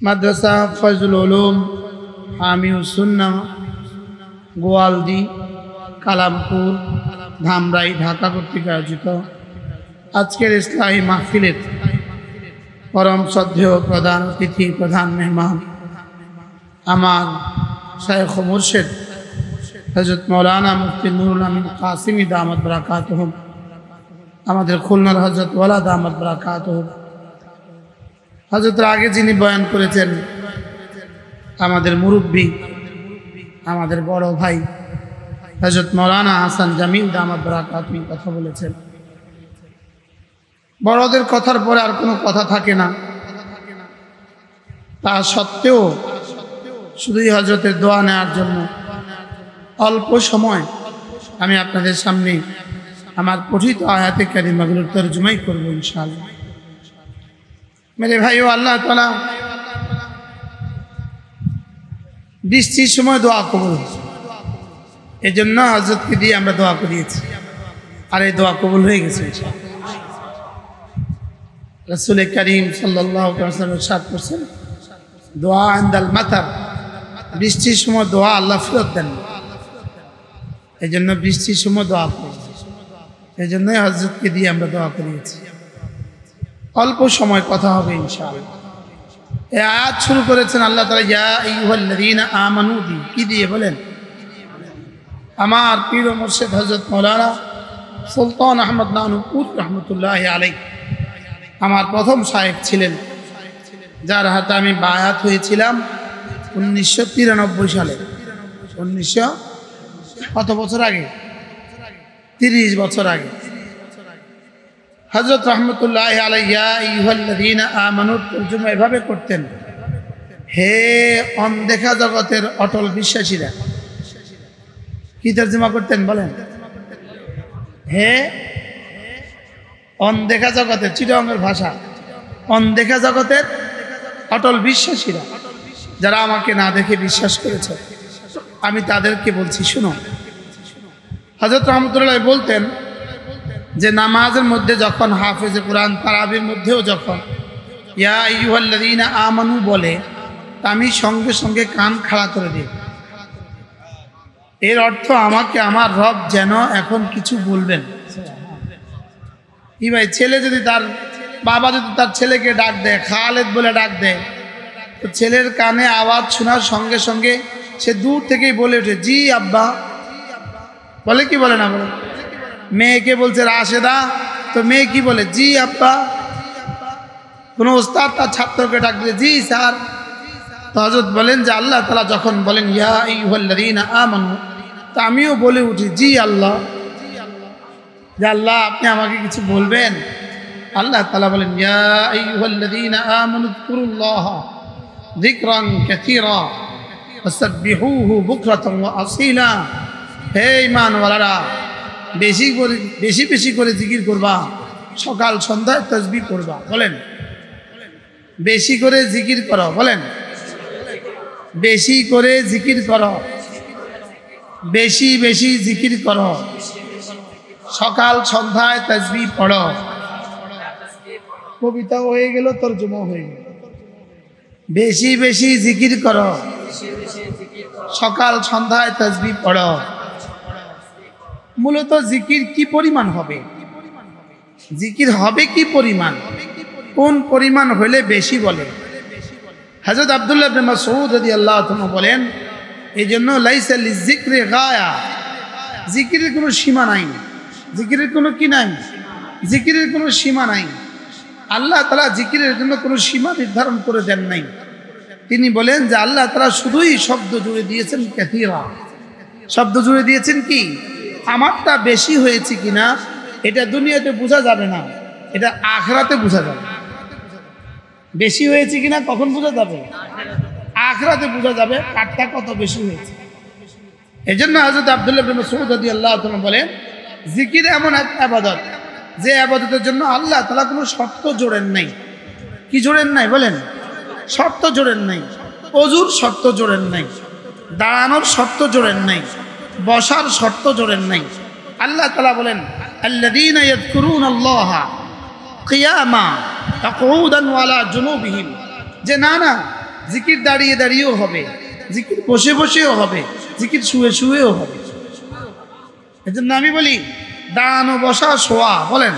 মাদ্রাসা ফয়জুল উলুম হামিউসুন্নাহ গোয়ালদি কালামপুর ধামরাই ঢাকা কর্তৃক আয়োজিত আজকের ইসলামী মাহফিলের পরম শ্রদ্ধেয় প্রধান অতিথি প্রধান মেহমান আমার শায়খ ও মুর্শিদ হযরত মাওলানা মুফতি নুরুল আমিন কাসিমি দামাত বারাকাতুহুম, আমাদের খুলনার হযরত ওয়ালা দামাত বারাকাতুহুম। হযরতের আগে যিনি বয়ান করেছেন আমাদের মুরব্বী, আমাদের বড় ভাই হযরত মাওলানা হাসান জামিল দামাত বারাকাতুহুম কথা বলেছেন। বড়দের কথার পরে আর কোনো কথা থাকে না, তা সত্ত্বেও শুধুই হযরতের দোয়া নেওয়ার জন্য অল্প সময় আমি আপনাদের সামনে আমার পঠিত আয়াতে কারিমাগুলোর তরজমাই করব ইনশাআল্লাহ। মেরে ভাইও, আল্লাহ তাআলা বৃষ্টির সময় দোয়া কবুল, এই জন্য হযরতকে দিয়ে আমরা দোয়া করিয়েছি, আর এই দোয়া কবুল হয়ে গেছে ইনশাআল্লাহ। রাসূল করিম সাল্লাল্লাহু আলাইহি ওয়াসাল্লাম ইরশাদ করেছেন, দোয়া ইনদাল মাতার, বৃষ্টির সময় দোয়া আল্লাহ ফেরত দেন, এই জন্য বৃষ্টির সময় দোয়া করি, এই জন্যই হযরতকে দিয়ে আমরা দোয়া করিয়েছি। অল্প সময় কথা হবে ইনশাআল্লাহ। এই আয়াত শুরু করেছেন আল্লাহ তাআলা ইয়া আইয়ুহাল্লাযীনা আমানু দি, কি দিয়ে বলেন? আমার পীর ও মুর্শিদ হযরত মাওলানা সুলতান আহমদ নানুপুর রহমতুল্লাহি আলাইহি আমার প্রথম শায়েখ ছিলেন, যার হাতে আমি বায়াত হয়েছিলাম 1993 সালে। 1900 কত বছর আগে? 30 বছর আগে। হযরত রহমতুল্লাহি আলাইহি ইয়া আইয়ুহাল্লাযীনা আমানু তরজমা এভাবে করতেন, হে অনদেখা জগতের অটল বিশ্বাসীরা। কি তরজমা করতেন বলেন? হে অনদেখা জগতের, চিটাগংয়ের ভাষা, অনদেখা জগতের অটল বিশ্বাসীরা, যারা আমাকে না দেখে বিশ্বাস করেছে, আমি তাদেরকে বলছি শুনো। হযরত রহমতুল্লাহ বলতেন যে নামাজের মধ্যে যখন হাফেজে কোরআন তারাবির মধ্যেও যখন ইয়া আইয়ুহাল্লাযীনা আমানু বলে, আমি সঙ্গে সঙ্গে কান খাড়া করে দিই। এর অর্থ আমাকে আমার রব যেন এখন কিছু বলবেন। কি ভাই, ছেলে যদি তার বাবা যদি তার ছেলেকে ডাক দেয়, খালেদ বলে ডাক দেয়, তো ছেলের কানে আওয়াজ শোনার সঙ্গে সঙ্গে সে দূর থেকেই বলে ওঠে জি আব্বা। বলে কি বলে না বলে? মেয়েকে বলছে রাশেদা, তো মেয়ে কি বলে? জি আব্বা। কোনো ওস্তাদ তার ছাত্রকে ডাক দিলে জি স্যার। তো হযরত বলেন যে আল্লাহ তাআলা যখন বলেন ইয়া আইয়ুহাল্লাযীনা আমানু, তা আমিও বলে উঠি জি আল্লাহ, যে আল্লাহ আপনি আমাকে কিছু বলবেন। আল্লাহ তাআলা বলেন ইয়া আইয়ুহাল্লাযীনা আমানু যকুরুল্লাহা যিকরান কাসীরা ওয়াসাব্বিহুহু বুকরাতান ওয়া আসীলা। হে ঈমানওয়ালারা, বেশি বেশি করে জিকির করবা, সকাল সন্ধ্যায় তাসবিহ করবা। বলেন বেশি করে জিকির করো, বলেন বেশি করে জিকির করো, বেশি বেশি জিকির করো, সকাল সন্ধ্যায় তাসবিহ পড়ো। কবিতা হয়ে গেল, তরজমা হয়ে গেল। বেশি বেশি জিকির করো, সকাল সন্ধ্যায় তাসবিহ পড়ো। মূলত জিকির কি পরিমাণ হবে? জিকির হবে কি পরিমাণ? কোন পরিমাণ হলে বেশি বলে? হযরত আব্দুল্লাহ ইবনে মাসউদ রাদিয়াল্লাহু তাআলা বলেন, এই জন্য লাইসা লিযিকরি গায়া, জিকিরের কোনো সীমা নাই। জিকিরের কোনো কি নাই? জিকিরের কোনো সীমা নাই। আল্লাহ তাআলা জিকিরের জন্য কোনো সীমা নির্ধারণ করে দেন নাই। তিনি বলেন যে আল্লাহ তাআলা শুধুই শব্দ জুড়ে দিয়েছেন কাসীরা, শব্দ জুড়ে দিয়েছেন কি? আমারটা বেশি হয়েছে কিনা এটা দুনিয়াতে বোঝা যাবে না, এটা আখিরাতে বোঝা যাবে। বেশি হয়েছে কিনা কখন বোঝা যাবে? আখিরাতে বোঝা যাবে কারটা কত বেশি হয়েছে। এজন্য হযরত আব্দুল্লাহ ইবনে মাসউদ রাদিয়াল্লাহু তাআলা বলেন, জিকির এমন এক ইবাদত, যে ইবাদতের জন্য আল্লাহ তাআলা কোনো শর্ত জোড়েন নাই। কি জোড়েন নাই বলেন? শর্ত জোড়েন নাই। ওযুর শর্ত জোড়েন নাই, দাঁড়ানোর শর্ত জোড়েন নাই, বসার শর্ত জোড়েন নাই। আল্লাহ তাআলা বলেন আল্লাযীনা ইয়াযকুরুনাল্লাহা কিয়ামা তাকুদান ওয়ালা জুনুবিহিম, যে না না জিকির দাঁড়িয়ে দাঁড়িয়েও হবে, জিকির বসে বসেও হবে, জিকির শুয়ে শুয়েও হবে। এজন্য আমি বলি দাঁড়ানো বসা শোয়া, বলেন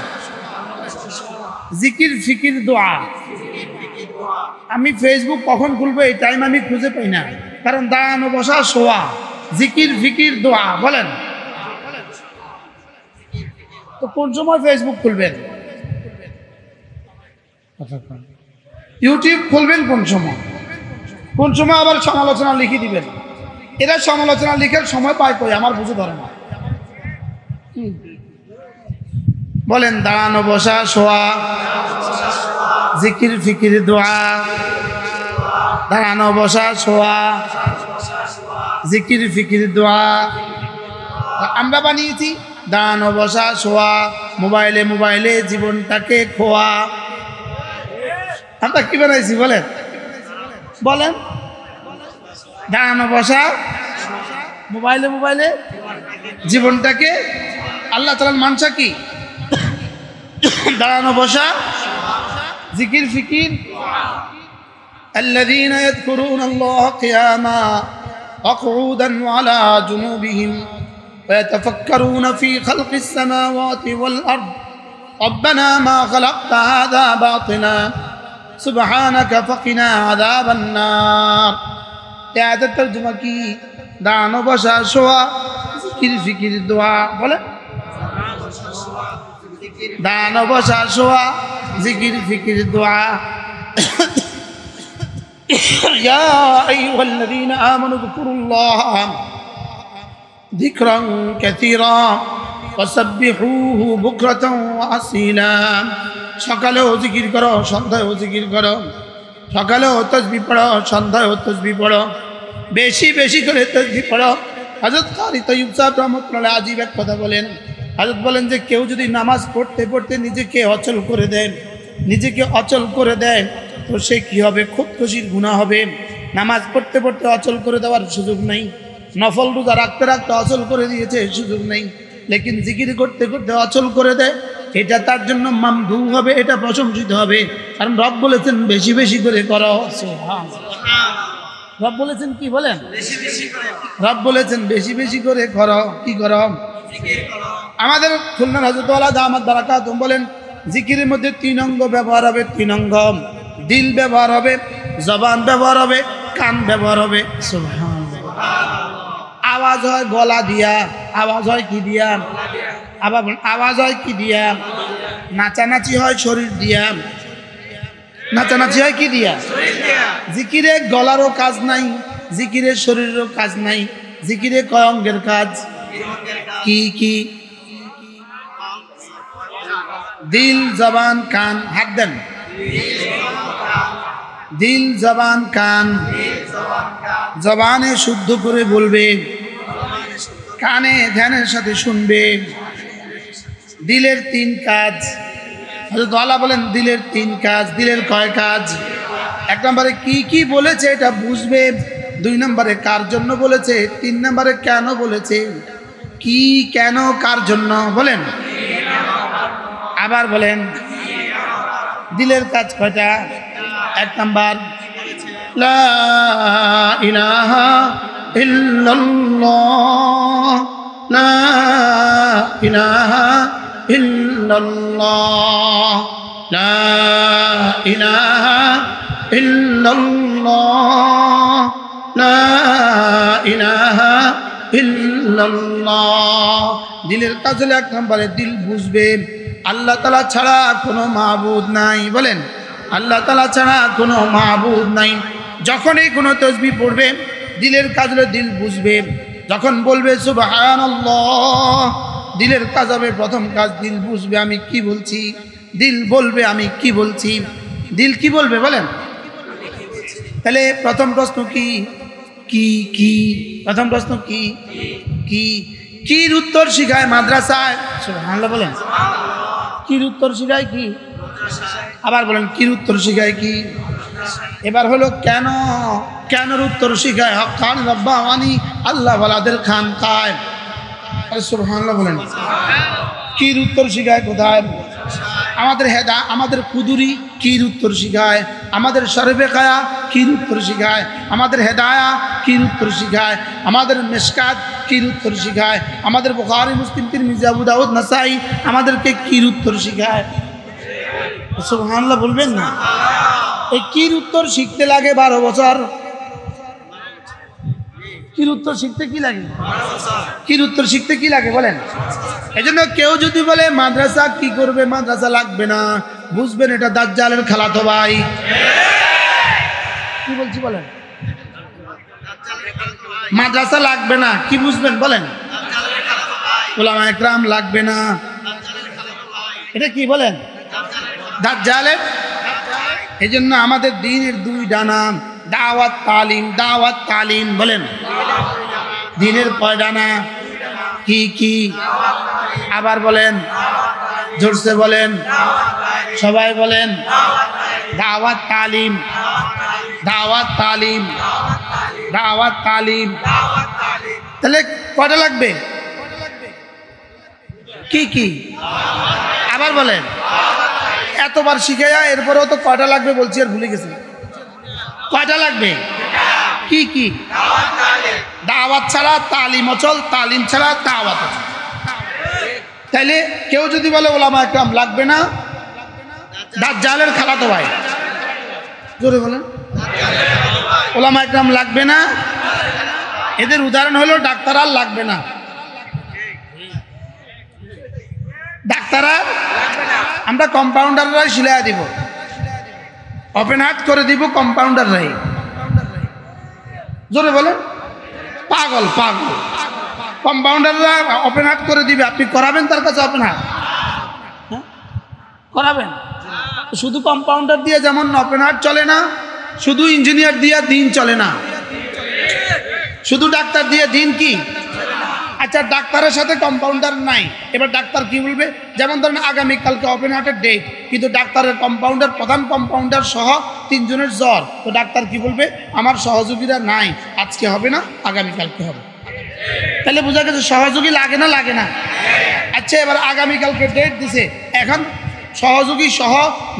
জিকির ফিকির দোয়া। আমি ফেসবুক কখন খুলবো এই টাইম আমি খুঁজে পাই না, কারণ দাঁড়ানো বসা শোয়া, জিকির ফিকির দোয়া, বলেন তো কোন সময় ফেসবুক খুলবেন, ইউটিউব খুলবেন কোন সময়, কোন সময় আবার সমালোচনা লিখে দিবেন। এরা সমালোচনা লিখার সময় পায় কই, আমার বুঝে ধরে না। বলেন দাঁড়ানো বসা শোয়া, জিকির ফিকির দোয়া, দাঁড়ানো বসা শোয়া, জিকির ফিকির দোয়া। আমরা বানিয়েছি দাঁড়ানো বসা শোয়া, মোবাইলে মোবাইলে জীবনটাকে খোয়া। আমরা কি বানাইছি বলেন, বলেন দাঁড়ানো বসা মোবাইলে মোবাইলে জীবনটাকে। আল্লাহ তাআলার মানসা কি? দাঁড়ানো বসা জিকির ফিকির। الذين يذكرون الله قياما وقعودا وعلى جنوبهم ويتفكرون في خلق السماوات والأرض ربنا ما خلقت هذا باطلا سبحانك فقنا عذاب النار। আয়াতের তরজমা কি? দাঁড়ানো বসা শোয়া, জিকির ফিকির দোয়া। বলে দাঁড়ানো বসা শোয়া, জিকির ফিকির দোয়া। ইয়া আইয়ুহাল্লাযীনা আমানু যকুরুল্লাহ যিকরান কাসীরা ওয়াসাব্বিহুহু বুকরাতান ওয়া আসীলা। সকালেও জিকির করো, সন্ধ্যায়ও জিকির করো। সকালেও তাসবিহ পড়ো, সন্ধ্যায়ও তাসবিহ পড়ো, বেশি বেশি করে তাসবিহ পড়ো। হযরত কারি তাইয়্যুব সাহেব রাহমাতুল্লাহ আলাইহি এক কথা বলেন। হযরত বলেন যে কেউ যদি নামাজ পড়তে পড়তে নিজেকে অচল করে দেয়, নিজেকে অচল করে দেয়, তো সে কি হবে? খুদকুশির গুনাহ হবে। নামাজ পড়তে পড়তে অচল করে দেওয়ার সুযোগ নেই, নফল রোজা রাখতে রাখতে অচল করে দিয়েছে, সুযোগ নেই। লেকিন জিকির করতে করতে অচল করে দেয়, এটা তার জন্য মামদু হবে, এটা প্রশংসিত হবে। কারণ রব বলেছেন বেশি বেশি করে করো। রব বলেছেন কি বলেন? রব বলেছেন বেশি বেশি করে করো। কি করো? আমাদের খুলনার হযরত ওয়ালা দামাত বারাকাতুহু বলেন জিকিরের মধ্যে 3 অঙ্গ ব্যবহার হবে। 3 অঙ্গ, দিল ব্যবহার হবে, জবান ব্যবহার হবে, কান ব্যবহার হবে। সুবহানাল্লাহ। আওয়াজ হয় গলা দিয়া, আওয়াজ হয় কি দিয়া? আবার আওয়াজ হয় কি দিয়া? নাচানাচি হয় শরীর দিয়া। নাচানাচি হয় কি দিয়া? জিকিরে গলারও কাজ নাই, জিকিরে শরীরেরও কাজ নাই। জিকিরে কয় অঙ্গের কাজ? কি কি? দিল জবান কান। হাত দেন। দিল জবান কান। জবানে শুদ্ধ করে বলবে, কানে ধ্যানের সাথে শুনবে। দিলের 3 কাজ। হযরত ওয়ালা বলেন দিলের 3 কাজ। দিলের কয় কাজ? 1 নম্বরে কি কি বলেছে এটা বুঝবে, 2 নম্বরে কার জন্য বলেছে, 3 নম্বরে কেন বলেছে। কি, কেন, কার জন্য? বলেন আবার বলেন। দিলের কাজ কয়টা? 1 নম্বর লা ইলাহা ইল্লাল্লাহ, লা ইলাহা ইল্লাল্লাহ, লা ইলাহা ইল্লাল্লাহ, লা ইলাহা ইল্লাল্লাহ। দিলের কাজ হলো 1 নম্বরে দিল বুঝবে আল্লাহ তাআলা ছাড়া কোনো মাবুদ নাই। বলেন আল্লাহ তাআলা ছাড়া কোনো মাবুদ নাই। যখনই কোনো তাসবিহ পড়বে দিলের কাজ হলো দিল বুঝবে। যখন বলবে সুবহানাল্লাহ, দিলের কাজ হবে, প্রথম কাজ দিল বুঝবে আমি কি বলছি। দিল বলবে আমি কি বলছি। দিল কি বলবে? বলেন। তাহলে প্রথম প্রশ্ন কি? কি কি? প্রথম প্রশ্ন কি? কি কির উত্তর শিখায় মাদ্রাসায়। সুবহানাল্লাহ বলেন। কির উত্তর শিখায় কি? আবার বলেন কির উত্তর শিখায় কি? এবার হলো কেন, কেনর উত্তর শিখায় হক্কান রব্বানি আল্লাহ ওয়ালাদের খানকায়। সুবহানাল্লাহ বলেন। কির উত্তর শিখায় কোথায়? আমাদের কুদুরি কির উত্তর শিখায়, আমাদের সরবেকায়া কির উত্তর শিখায়, আমাদের হেদায়া কির উত্তর শিখায়, আমাদের মেশকাত কির উত্তর শিখায়, আমাদের বুখারী মুসলিম তিরমিজি আবু দাউদ নাসাই আমাদেরকে কির উত্তর শিখায়। সুবহানাল্লাহ বলবেন না? এই কির উত্তর শিখতে লাগে 12 বছর। কির উত্তর শিখতে কি লাগে? কির উত্তর শিখতে কি লাগে বলেন? এই জন্য কেউ যদি বলে মাদ্রাসা কি করবে, মাদ্রাসা লাগবে না, বুঝবেন এটা দাজ্জালের খালাতো ভাই। কি বলছি বলেন? মাদ্রাসা লাগবে না, কি বুঝবেন বলেন? উলামা একরাম লাগবে না, এটা কি বলেন? দাজ্জালের। এই জন্য আমাদের দ্বীনের 2 ডানা, দাওয়াত তালিম, দাওয়াত তালিম বলেন। দ্বীনের কয় ডানা? কি কি? আবার বলেন, জোরসে বলেন, সবাই বলেন। দাওয়াত তালিম, দাওয়াত তালিম, দাওয়াত তালিম। তাহলে কয়টা লাগবে? কি কি? আবার বলেন। এতবার শিখাইয়া এরপরেও তো কয়টা লাগবে বলছি আর ভুলে গেছি। কয়টা লাগবে? কি কি? দাওয়াত ছাড়া তালিম অচল, তালিম ছাড়া দাওয়াত অচল। তাইলে কেউ যদি বলে উলামা একরাম লাগবে না, দাজ্জালের খালাতো ভাই। জোরে বলেন। উলামা একরাম লাগবে না, এদের উদাহরণ হলো ডাক্তার আর লাগবে না। ডাক্তার আর আমরা কম্পাউন্ডাররাই সিলাই দিব, ওপেন হার্ট করে দিব কম্পাউন্ডাররাই। জোরে বলেন। পাগল পাগল। কম্পাউন্ডাররা ওপেন হার্ট করে দিবে, আপনি করাবেন তার কাছে ওপেন হার্ট? করাবেন? শুধু কম্পাউন্ডার দিয়ে যেমন ওপেন হার্ট চলে না, শুধু ইঞ্জিনিয়ার দিয়ে দিন চলে না, শুধু ডাক্তার দিয়ে দিন কি? আচ্ছা, ডাক্তারের সাথে কম্পাউন্ডার নাই, এবার ডাক্তার কি বলবে? যেমন ধরেন আগামীকালকে ওপেন হার্টের ডেট, কিন্তু ডাক্তারের কম্পাউন্ডার, প্রধান কম্পাউন্ডার সহ 3 জনের জ্বর, তো ডাক্তার কি বলবে? আমার সহযোগীরা নাই, আজকে হবে না, আগামীকালকে হবে। তাহলে বোঝা গেছে সহযোগী লাগে না, লাগে না? আচ্ছা, এবার আগামীকালকে ডেট দিছে, এখন সহযোগী সহ,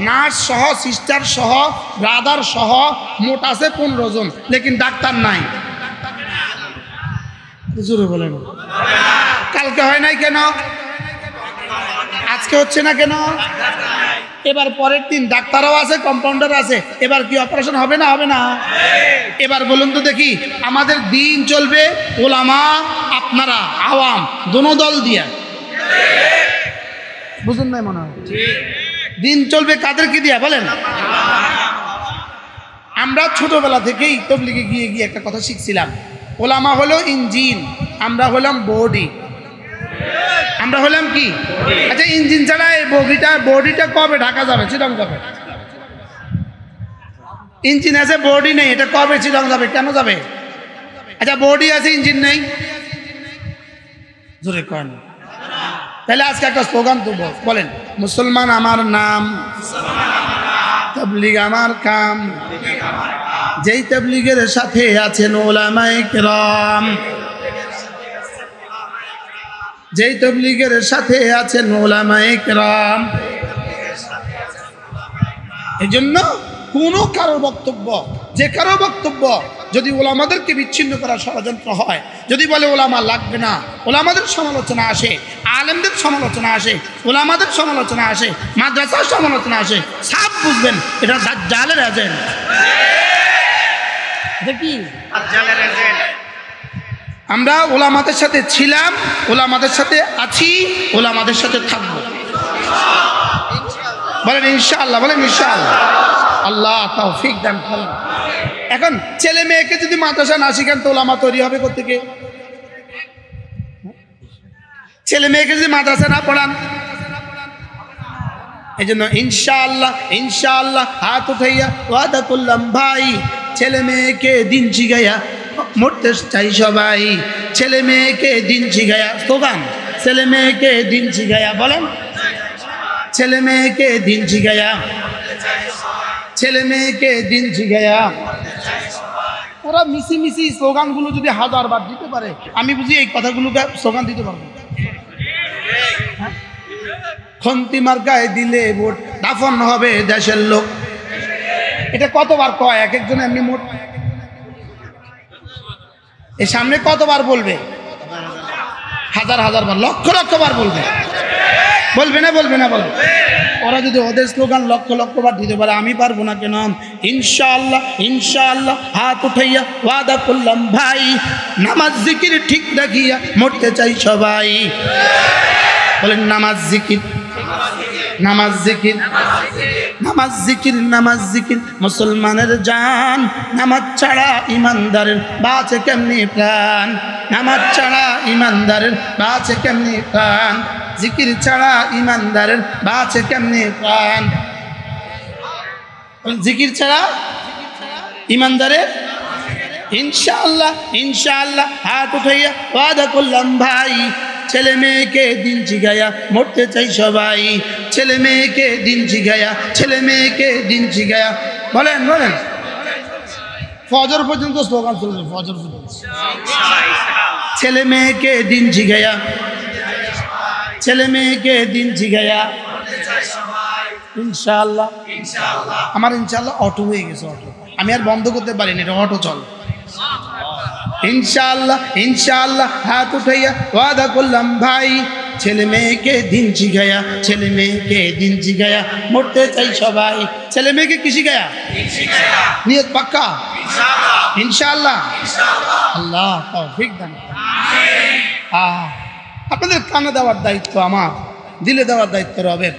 নার্স সহ, সিস্টার সহ, ব্রাদার সহ মোট আছে 15 জন, লেকিন ডাক্তার নাই। জোরে বলেন। কালকে হয় নাই কেন? আজকে হচ্ছে না কেন? এবার পরের দিন ডাক্তারও আছে, কম্পাউন্ডার আছে, এবার কি অপারেশন হবে না, হবে না? এবার বলুন তো দেখি, আমাদের দিন চলবে ওলামা, আপনারা আওয়াম, দোনো দল দিয়া। বুঝুন নাই মনে হয়? দিন চলবে কাদেরকে দিয়া বলেন? আমরা ছোটবেলা থেকেই তবলিগে গিয়ে গিয়ে একটা কথা শিখছিলাম, ওলামা হলো ইঞ্জিন, আমরা হলাম বডি। আমরা হলাম কি? আচ্ছা, ইঞ্জিন ছাড়া এই বডিটা কবে ঢাকা যাবে? চিরং যাবে। ইঞ্জিন আছে, বডি নেই, এটা কবে চিরং যাবে? কেন যাবে? আচ্ছা, বডি আছে, ইঞ্জিন নেই, জোরে কয় না। তাহলে আজকে একটা স্লোগান তো বলেন, মুসলমান আমার নাম, তাবলীগ আমার কাম, যেই তাবলীগের সাথে আছেন উলামায়ে কেরাম, যেই তাবলীগের সাথে আছেন উলামায়ে কেরাম। এজন্য কোনো কারো বক্তব্য, যে কারো বক্তব্য যদি ওলামাদেরকে বিচ্ছিন্ন করার ষড়যন্ত্র হয়, যদি বলে ওলামা লাগবে না, ওলামাদের সমালোচনা আসে, আলেমদের সমালোচনা আসে, ওলামাদের সমালোচনা আসে, মাদ্রাসার সমালোচনা আসে, সব বুঝবেন এটা দাজ্জালের এজেন্ট। দেখি আমরা ওলামাদের সাথে ছিলাম, ওলামাদের সাথে আছি, ওলামাদের সাথে থাকবো। বলেন ইনশাআল্লাহ, বলেন ইনশাআল্লাহ। আল্লাহ তৌফিক দান করেন। এখন ছেলে মেয়েকে যদি মাদ্রাসা না শিখান তো ওলামা তৈরি হবে কোত্থেকে? ছেলে মেয়েকে যদি মাদ্রাসা না পড়ান, এই জন্য ইনশাআল্লাহ, ইনশাআল্লাহ হাত উঠাইয়া ওয়াদা করলাম ভাই, ছেলে মেয়েকে দিন শিখাইয়া মরতে চাই সবাই, ছেলে মেয়েকে দিন শিখাইয়া, স্লোগান, ছেলে মেয়েকে দিন শিখাইয়া, বলেন ছেলে মেয়েকে দিন শিখাইয়া, ছেলে মেয়েকে দিন শিখাইয়া। ওরা মিশি মিশি স্লোগানগুলো যদি 1000 বার দিতে পারে, আমি বুঝি এই কথাগুলোকে স্লোগান দিতে পারবো। খন্তি মার্কায় দিলে ভোট দাফন হবে দেশের লোক। এটা কতবার কয় এক একজন এমনি মোট এর সামনে কতবার বলবে? হাজার হাজার বার, লক্ষ লক্ষ বার বলবে। বলবে না বলবে না বলবে? ওরা যদি ওদের স্লোগান লক্ষ লক্ষ বার দিতে পারে, আমি পারবো না কেন? ইনশাআল্লাহ ইনশাআল্লাহ হাত উঠাইয়া ওয়াদা করলাম ভাই, নামাজ জিকির ঠিক রাখিয়া মরতে চাই সবাই। বলেন নামাজ জিকির, নামাজ জিকির, নামাজ জিকির, নামাজ জিকির মুসলমানের জান। নামাজ ছাড়া ইমানদারের বাঁচে কেমনি প্রাণ, নামাজ ছাড়া ইমানদারের বাঁচে কেমনি প্রাণ, জিকির ছাড়া ইমানদারের বাঁচে কেমনি প্রাণ। জিকির ছাড়া ইমানদারের ইনশাআল্লাহ ইনশাআল্লাহ হাত উঠাইয়া ওয়াদা করলাম ভাই, ছেলে মেয়েকে দিন জিগায়া মরতে চাই সবাই। ছেলে মেয়েকে দিন জিগায়া, ছেলে মেয়েকে দিন জিগায়া। বলেন বলেন, ফজর পর্যন্ত স্লোগান চলবে, ফজর পর্যন্ত। ছেলে মেয়েকে দিন জিগায়া, ছেলে মেয়েকে দিন জিগায়া ইনশাআল্লাহ। আমার ইনশাআল্লাহ অটো হয়ে গেছে, অটো আমি আর বন্ধ করতে পারিনি, এটা অটো চল। ইনশাআল্লাহ ইনশাআল্লাহ হাত উঠাইয়া ওয়াদা করলাম ভাই, ছেলে মেয়েকে দিন শিখায়া, ছেলে মেয়েকে দিন শিখায়া মরতে চাই সবাই। ছেলে মেয়েকে কি শিখায়া? নিয়ত পাক্কা ইনশাআল্লাহ। আল্লাহ তৌফিক দান। আপনাদের কানে দেওয়ার দায়িত্ব আমার, দিলে দেওয়ার দায়িত্ব রবের।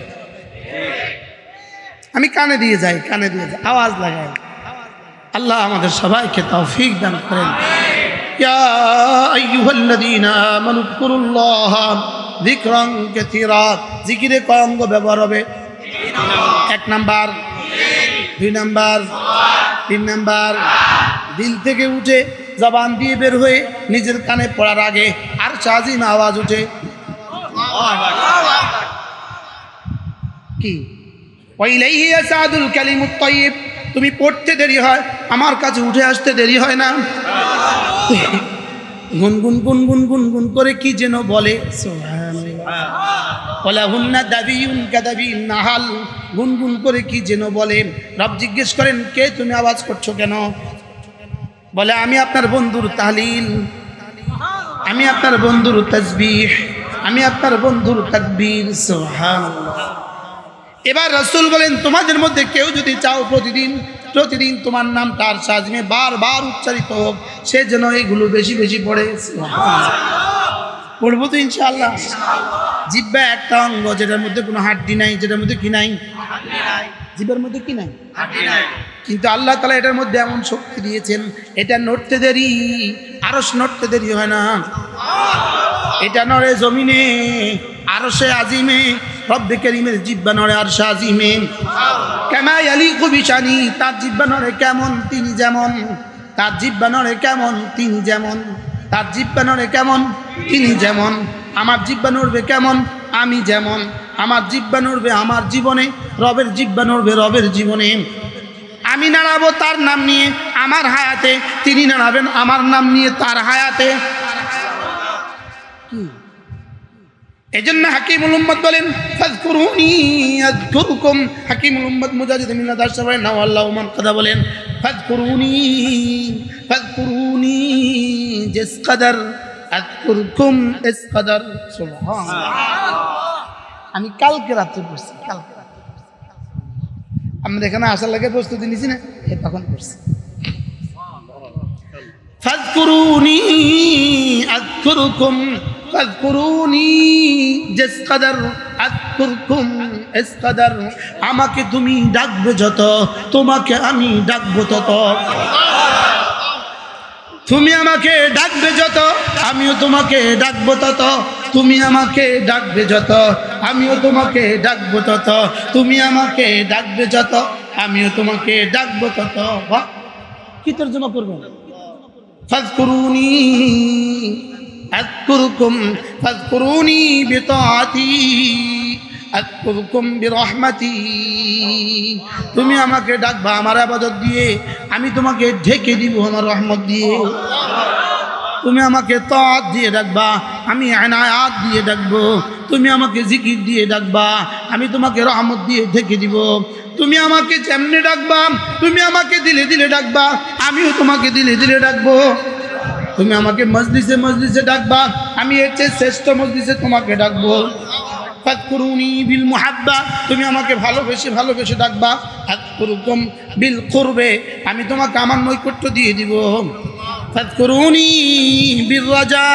আমি কানে দিয়ে যাই, কানে দিয়ে যাই, আওয়াজ লাগাই। আল্লাহ আমাদের সবাইকে তৌফিক দান করেন। ইয়া আইয়ুহাল্লাযীনা আমানু যকুরুল্লাহ যিকরান কাসীরা। জিকিরে কয় অঙ্গ ব্যবহার হবে? 1 নাম্বার, 2 নাম্বার, 3 নাম্বার। দিল থেকে উঠে জবান দিয়ে বের হয়ে নিজের কানে পড়ার আগে আর শাজিম আওয়াজ উঠে কি? ওয়াইলাইহি ইয়াসাদুল কালিমুত তাইয়্যিব। তুমি পড়তে দেরি হয়, আমার কাছে উঠে আসতে দেরি হয় না। গুনগুন গুনগুন গুনগুন করে কি যেন বলে, সুবহানাল্লাহ। ওয়ালাহুন্না দাবিয়ুন কাদাবিন নাহাল। গুনগুন করে কি যেন বলে। রব জিজ্ঞেস করেন, কে তুমি আওয়াজ করছো কেন? বলে, আমি আপনার বন্ধুর তাহলিল, আমি আপনার বন্ধুর তাসবিহ, আমি আপনার বন্ধুর তাকবীর। সুবহানাল্লাহ। এবার রাসূল বলেন, তোমাদের মধ্যে কেউ যদি চাও প্রতিদিন প্রতিদিন তোমার নাম তার সাজমে বারবার উচ্চারিত হোক, সে যেন এগুলো বেশি বেশি পড়ে। পড়বো তো ইনশাআল্লাহ। জিহ্বা একটা অঙ্গ যেটার মধ্যে কোনো হাড্ডি নাই, যেটার মধ্যে কি নাই? জিহ্বার মধ্যে কি নাই? কিন্তু আল্লাহ তাআলা এটার মধ্যে এমন শক্তি দিয়েছেন, এটা নড়তে দেরি, আরশ নড়তে দেরি হয় না। এটা নড়ে জমিনে, আরশে আজিমে। রব্বে কারীমের জিহ্বা নড়ে আরশে আজিমে। কামা ইয়ালিকু বিশানি। তার জিহ্বা নড়ে কেমন? তিনি যেমন। তার জিহ্বা নড়ে কেমন? তিনি যেমন। তার জিহ্বা নড়ে কেমন? তিনি যেমন। আমার জিহ্বা নড়বে কেমন? আমি যেমন। আমার জিহ্বা নড়বে আমার জীবনে, রবের জিহ্বা নড়বে রবের জীবনে। আমি নাড়াবো তার নাম নিয়ে আমার হায়াতে, তিনি নাড়াবেন আমার নাম নিয়ে তার হায়াতে। এজন্য হাকিমুল উম্মত বলেন, ফাযকুরুনি আযকুরকুম। হাকিমুল উম্মত মুজাহিদ মিল্লাত আশরাফ নাওয়াল্লাহু মান কাদা বলেন, ফাযকুরুনি ফাযকুরুনি জিস কদর আযকুরকুম ইস কদর। সুবহানাল্লাহ। আমি কালকে রাতে পড়ছি, কালকে রাতে আমরা এখানে আসার লাগে প্রস্তুতি নিছি না, তখন পড়ছি। ফাযকুরুনি আযকুরকুম ফাযকুরুনি জিস কদর আযকুরকুম ইস কদর। আমাকে তুমি ডাকবে যত, তোমাকে আমি ডাকবো তত। তুমি আমাকে ডাকবে যত, আমিও তোমাকে ডাকবো তত। তুমি আমাকে ডাকবে যত, আমিও তোমাকে ডাকবো তত। তুমি আমাকে ডাকবে যত, আমিও তোমাকে ডাকবো তত। বাহ, কি তর্জমা করবেন? ফাযকুরুনি আযকুরকুম ফাযকুরুনি বিতাআতি আযকুরকুম বিরহমাতি। তুমি আমাকে ডাকবা আমার ইবাদত দিয়ে, আমি তোমাকে ঢেকে দিব আমার রহমত দিয়ে। তুমি আমাকে তাআত দিয়ে ডাকবা, আমি ইনায়াত দিয়ে ডাকবো। তুমি আমাকে জিকির দিয়ে ডাকবা, আমি তোমাকে রহমত দিয়ে ঢেকে দিব। তুমি আমাকে যেমনে ডাকবা, তুমি আমাকে দিলে দিলে ডাকবা, আমিও তোমাকে দিলে দিলে ডাকবো। তুমি আমাকে মজলিসে মজলিসে ডাকবা, আমি এর চেয়ে শ্রেষ্ঠ মজলিসে তোমাকে ডাকবো। ফাযকুরুনি বিল মুহাব্বা, তুমি আমাকে ভালোবেসে ভালোবেসে ডাকবা। আযকুরুকুম বিল কুরবে, আমি তোমাকে আমার নৈকট্য দিয়ে দিব। ফাযকুরুনি বির রাজা,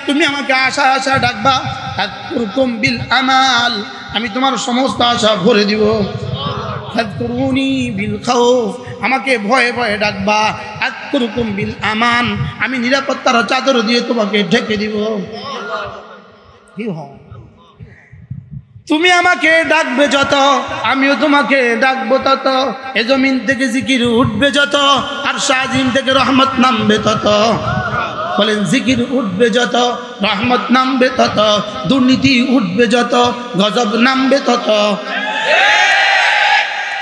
তুমি আমাকে আশা আশা ডাকবা। আযকুরুকুম বিল আমাল, আমি তোমার সমস্ত আশা ভরে দিব। ফাযকুরুনি বিল খাউফ, আমাকে ভয়ে ভয়ে ডাকবা। আযকুরুকুম বিল আমান, আমি নিরাপত্তার চাদর দিয়ে তোমাকে ঢেকে দিব। কি হয়, তুমি আমাকে ডাকবে যত, আমিও তোমাকে ডাকবো তত। এ জমিন থেকে জিকির উঠবে যত, আর শাহজিম থেকে রহমত নামবে তত। বলেন জিকির উঠবে যত, রহমত নামবে তত। দুর্নীতি উঠবে যত, গজব নামবে তত।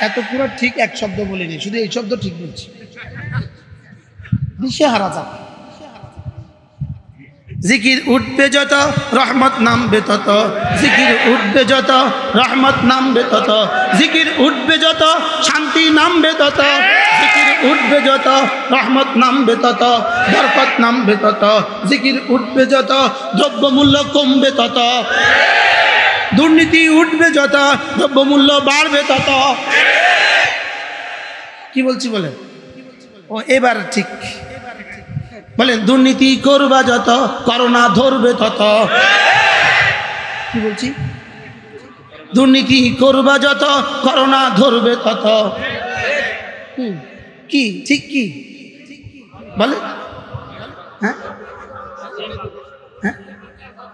এত পুরো ঠিক এক শব্দ বলিনি, শুধু এই শব্দ ঠিক বলছি। দিশে হারা যাবে। জিকির উঠবে যত, রহমত নামবে তত। জিকির উঠবে যত, রহমত নামবে তত। জিকির উঠবে যত, শান্তি নামবে তত। জিকির উঠবে যত, রহমত নামবে তত, বরকত নামবে তত। জিকির উঠবে যত, দ্রব্যমূল্য কমবে তত। দুর্নীতি উঠবে যত, দ্রব্যমূল্য বাড়বে তত। কি বলছি বলেন? ও এবার ঠিক বলেন, দুর্নীতি করবা যত, করোনা ধরবে তত। কি বলছি? দুর্নীতি করবা যত, করোনা ধরবে তত। কি ঠিক কি বলে? হ্যাঁ,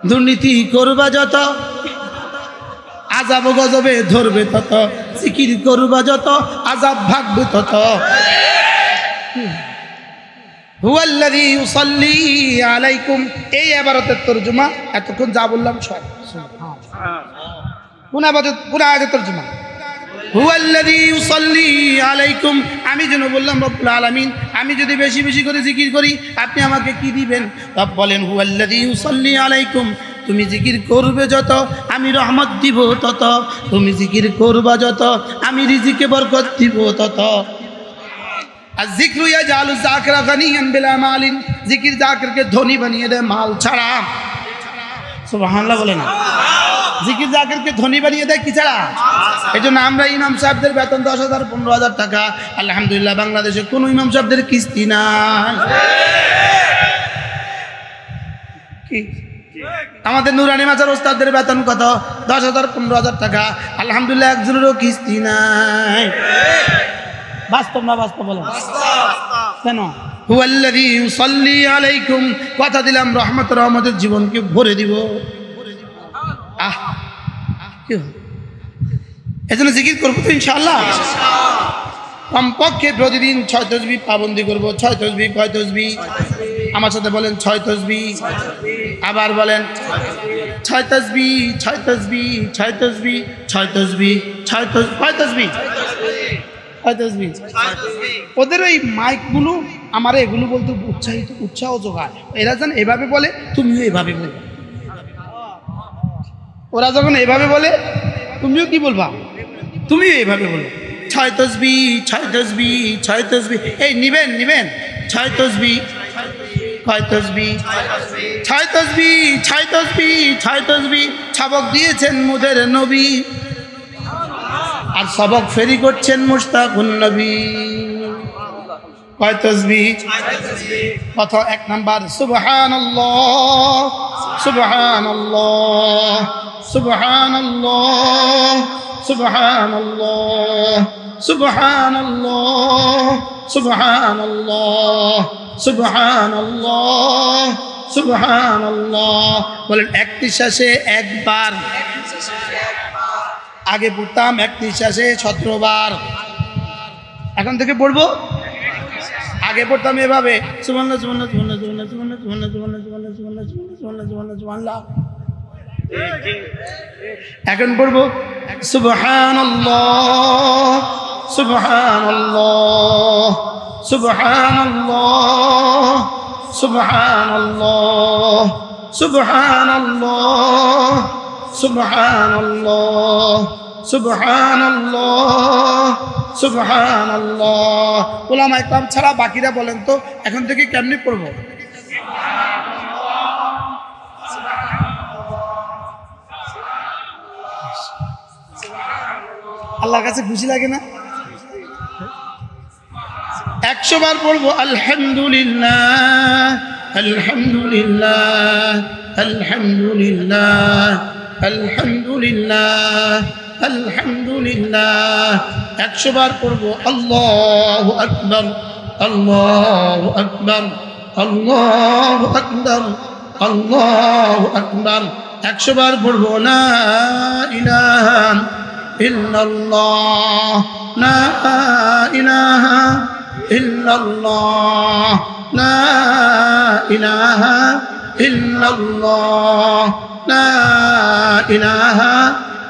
দুর্নীতি করবা যত, আযাব গজবে ধরবে তত। জিকির করবা যত, আযাব ভাগবে তত। হুয়াল্লাযী ইউসাল্লি আলাইকুম, এই ইবারতের তরজমা এতক্ষণ যা বললাম সব। পুরা আয়াতের তরজমা হুয়াল্লাযী ইউসাল্লি আলাইকুম, আমি যেন বললাম রব্বুল আলামিন, আমি যদি বেশি বেশি করে জিকির করি আপনি আমাকে কি দিবেন? রব বলেন হুয়াল্লাযী ইউসাল্লি আলাইকুম, তুমি জিকির করবে যত, আমি রহমত দিব তত। তুমি জিকির করবা যত, আমি রিজিকে বরকত দিব তত। আর জিক্রু ইয়াজালু যাকিরা গানিয়ান বিলা মালিন, জিকির জাকিরকে ধনী বানিয়ে দেয় মাল ছাড়া। সুবহানাল্লাহ বলে না? জিকির জাকিরকে ধনী বানিয়ে দেয় কি ছাড়া? এই জন্য আমরা ইমাম সাহেবদের বেতন 10,000 15,000 টাকা। আলহামদুলিল্লাহ বাংলাদেশে কোনো ইমাম সাহেবদের কিস্তি নাই। কি আমাদের নুরানি মাজার ওস্তাদদের বেতন কত? 10,000 15,000 টাকা। আলহামদুলিল্লাহ একজনেরও কিস্তি নাই। বাস্তব না বাস্তব বলেন? কেন? হুয়াল্লাযী ইউসাল্লি আলাইকুম, কথা দিলাম রহমত রহমতের জীবনকে ভরে দিব। এজন্য জিকির করবো তো ইনশাআল্লাহ। কমপক্ষে প্রতিদিন 6 তাসবিহ পাবন্দি করবো। 6 তাসবিহ, কয় তাসবিহ? আমার সাথে বলেন 6 তাসবিহ। আবার বলেন 6 তাসবিহ, 6 তাসবিহ, 6 তাসবিহ, 6 তাসবিহ, 6 তাসবিহ, 6 তাসবিহ। ওদের ওই মাইকগুলো আমার এগুলো বলতে উৎসাহ যোগায়। এরা যেন এভাবে বলে, তুমিও এভাবে বলবে। ওরা যখন এভাবে বলে তুমিও কি বলবা? তুমিও এভাবে বলো 6 তাসবিহ, 6 তাসবিহ, 6 তাসবিহ। এই নিবেন 6 তাসবিহ, কয় তাসবিহ? 6 তাসবিহ, 6 তাসবিহ, 6 তাসবিহ। সবক দিয়েছেন মোদের নবী, আর সবক ফেরি করছেন মুশতাকুন নবী। কয় তাসবিহ? কত? 1 নাম্বার সুবহানাল্লাহ, সুবহানাল্লাহ, সুবহানাল্লাহ, সুবহানাল্লাহ, সুবহানাল্লাহ, সুবহানাল্লাহ, সুবহানাল্লাহ, সুবহানাল্লাহ। বলেন এক নিঃশ্বাসে একবার। আগে পড়তাম এক নিঃশ্বাসে 17 বার, এখন থেকে পড়বো। আগে পড়তাম এভাবে সুবহানাল্লাহ, সুবহানাল্লাহ, সুবহানাল্লাহ, সুবহানাল্লাহ, সুবহানাল্লাহ, সুবহানাল্লাহ, সুবহানাল্লাহ, সুবহানাল্লাহ, সুবহানাল্লাহ, সুবহানাল্লাহ। এখন পড়বো সুবহানাল্লাহ, সুবহানাল্লাহ, সুবহানাল্লাহ, সুবহানাল্লাহ সুবহানাল্লাহ সুবহানাল্লাহ সুবহানাল্লাহ সুবহানাল্লাহ। উলামায়ে কেরাম ছাড়া বাকিরা বলেন তো এখন থেকে কেমনে পড়ব? আল্লাহর কাছে খুশি লাগে না? 100 বার পড়বো আলহামদুলিল্লাহ আলহামদুলিল্লাহ আলহামদুলিল্লাহ আলহামদুলিল্লাহ আলহামদুলিল্লাহ। 100 বার পড়বো আল্লাহু আকবার আল্লাহু আকবার আল্লাহু আকবার আল্লাহু আকবার। 100 বার পড়বো লা ইলাহা ইল্লাল্লাহ লা ইলাহা ইল্লাল্লাহ লা ইলাহা ইল্লাল্লাহ লা ইলাহা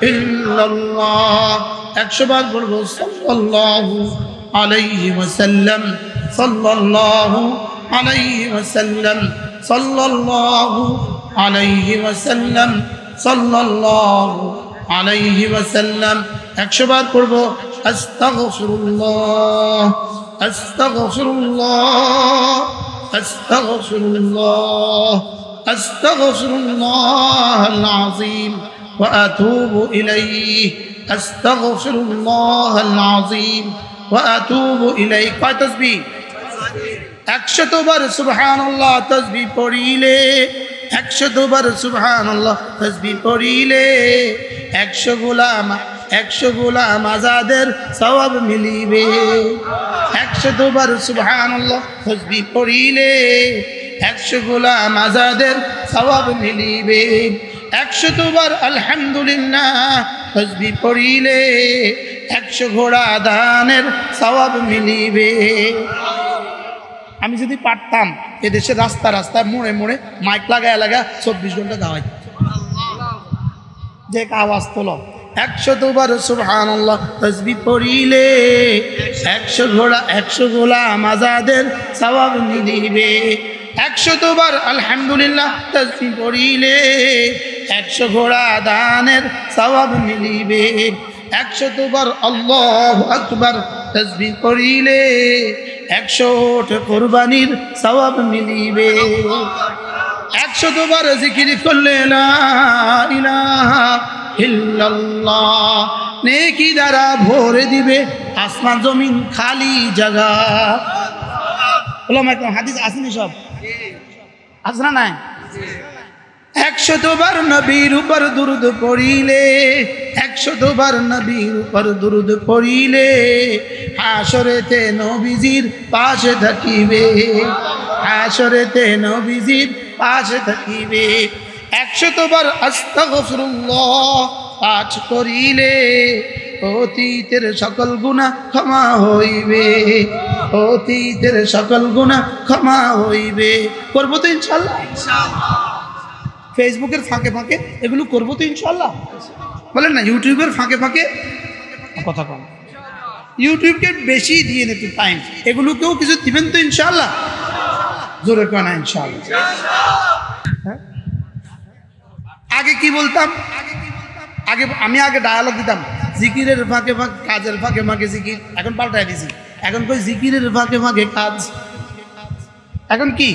ইল্লাল্লাহ। 100 বার পড়বো সাল্লাল্লাহু আলাইহি ওয়াসাল্লাম সাল্লাল্লাহু আলাইহি ওয়াসাল্লাম সাল্লাল্লাহু আলাইহি ওয়াসাল্লাম সাল্লাল্লাহু আলাইহি ওয়াসাল্লাম। 100 বার পড়বো আস্তাগফিরুল্লাহ আস্তাগফিরুল্লাহ আস্তাগফিরুল্লাহ আস্তাগফিরুল্লাহাল আযীম ওয়া আতুবু ইলাইহি আস্তাগফিরুল্লাহাল আযীম ওয়া আতুবু ইলাইহি। কয় তাসবিহ? 100 বার সুবহানাল্লাহ তাসবিহ পড়িলে 100 বার সুবহানাল্লাহ তাসবিহ পড়িলে 100 গোলাম আজাদের সওয়াব মিলিবে। 100 বার সুবহানাল্লাহ তাসবিহ পড়িলে 100 গোলাম আজাদের সওয়াব মিলিবে। 100 বার আলহামদুলিল্লাহ তাসবিহ পড়িলে 100 ঘোড়া দানের সওয়াব মিলিবে। আমি যদি পারতাম এদেশের রাস্তা রাস্তায় মোড়ে মোড়ে মাইক লাগায় 24 ঘন্টা দাওয়াই যে আওয়াজ তোলো। 100 বার সুবহানাল্লাহ তাসবিহ পড়িলে 100 গোলাম আজাদের সওয়াব মিলিবে। 100 বার আলহামদুলিল্লাহ তাসবিহ পড়িলে 100 ঘোড়া দানের সওয়াব মিলিবে। 100 বার আল্লাহু আকবার তাসবিহ পড়িলে 100 ওট কুরবানির সওয়াব মিলিবে। 100 বার জিকির করলে লা ইলাহা ইল্লাল্লাহ নেকি দ্বারা ভরে দিবে আসমান জমিন খালি জায়গা। ওলামায়ে কেরাম হাদিস আসেনি সব আছে না নাই? 100 বার নবীর উপর দুরূদ পড়িলে 100 বার নবীর উপর দুরূদ পড়িলে হাসরেতে নবীজির পাশে থাকিবে হাসরেতে নবীজির পাশে থাকিবে। 100 বার আস্তাগফিরুল্লাহ পাঠ করিলে অতীতের সকল গুনাহ ক্ষমা হইবে অতীতের সকল গুনাহ ক্ষমা হইবে। করবো তো ইনশাআল্লাহ? ফেসবুকের ফাঁকে ফাঁকে এগুলো করবো তো ইনশাআল্লাহ? বলেন না। ইউটিউবের ফাঁকে ফাঁকে কথা কম, ইউটিউবকে বেশি দিয়ে নিতে টাইম, এগুলোকেও কিছু দিবেন তো ইনশাআল্লাহ? জোরে কেনা ইনশাআল্লাহ। আগে কি বলতাম? আমি আগে ডায়ালগ দিতাম জিকিরের ফাঁকে ফাঁকে কাজের ফাঁকে ফাঁকে জিকির। এখন পাল্টাই দিছি, এখন কই জিকিরের ফাঁকে ফাঁকে কাজ। এখন কি?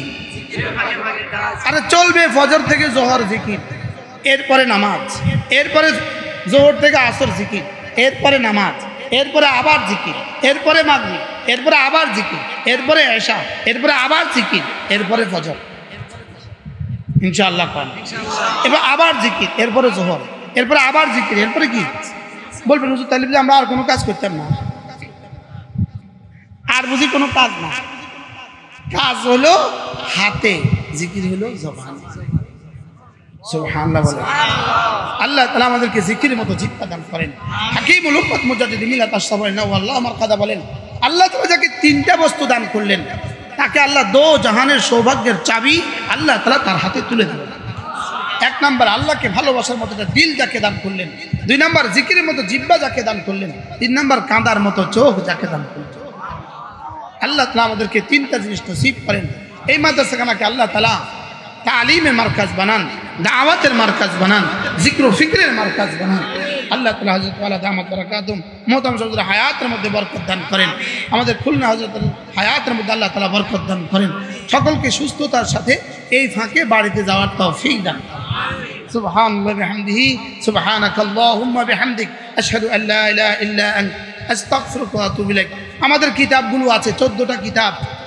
আরে চলবে ফজর থেকে জোহর জিকির, এরপরে নামাজ, এরপরে জোহর থেকে আসর জিকির, এরপরে নামাজ, এরপরে আবার জিকির, এরপরে মাগরিব, এরপরে আবার জিকির, এরপরে এশা, এরপরে আবার জিকির, এরপরে ফজর ইনশাআল্লাহ। এবার আবার জিকির, এরপরে জোহর, এরপরে আবার জিকির, এরপরে কি বলবেন হুজুর? তাহলে আমরা আর কোনো কাজ করতাম না, আর বুঝি কোনো কাজ না। কাজ হলো হাতে, জিকির হলো জবান। সুবহানাল্লাহ বলেন। আল্লাহ তাআলা আমাদেরকে জিকিরের মতো জিহ্বা দান করেন। হাকিমুল উম্মাত মুজাদ্দিদ মিলাত আশ-শাবরিনা ওয়াল্লাহ আমার কাদা বলেন, আল্লাহ তাআলা যাকে 3টা বস্তু দান করলেন তাকে আল্লাহ দো জাহানের সৌভাগ্যের চাবি আল্লাহ তাআলা তার হাতে তুলে দিলেন। 1 নাম্বার আল্লাহকে ভালোবাসার মতো একটা দিল যাকে দান করলেন, 2 নাম্বার জিকিরের মতো জিহ্বা যাকে দান করলেন, 3 নাম্বার কাঁদার মতো চোখ যাকে দান করলেন। আল্লাহ তাআলা আমাদেরকে 3টা জিনিস নসিব করেন। এই মাদ্রাসাখানাকে আল্লাহ তাআলা তালিমের মার্কাজ বানান, দাওয়াতের মার্কাজ বানান, জিক্র ফিক্রের মার্কাজ বানান। আল্লাহ তাআলা হযরত ওয়ালা দামাত বারাকাতুম মোহতারাম হুজুরের হায়াতের মধ্যে বরকত দান করেন। আমাদের খুলনা হযরতের হায়াতের মধ্যে আল্লাহ তাআলা বরকত দান করেন। সকলকে সুস্থতার সাথে এই ফাঁকে বাড়িতে যাওয়ার তৌফিক দান করেন। সুবহানাল্লাহি ওয়া বিহামদিহি সুবহানাকাল্লাহুম্মা বিহামদিক আশহাদু আল্লা ইলাহা ইল্লা আনতা আস্তাগফিরুকা ওয়া আতুবু ইলাইক। আমাদের কিতাবগুলো আছে 14টা কিতাব।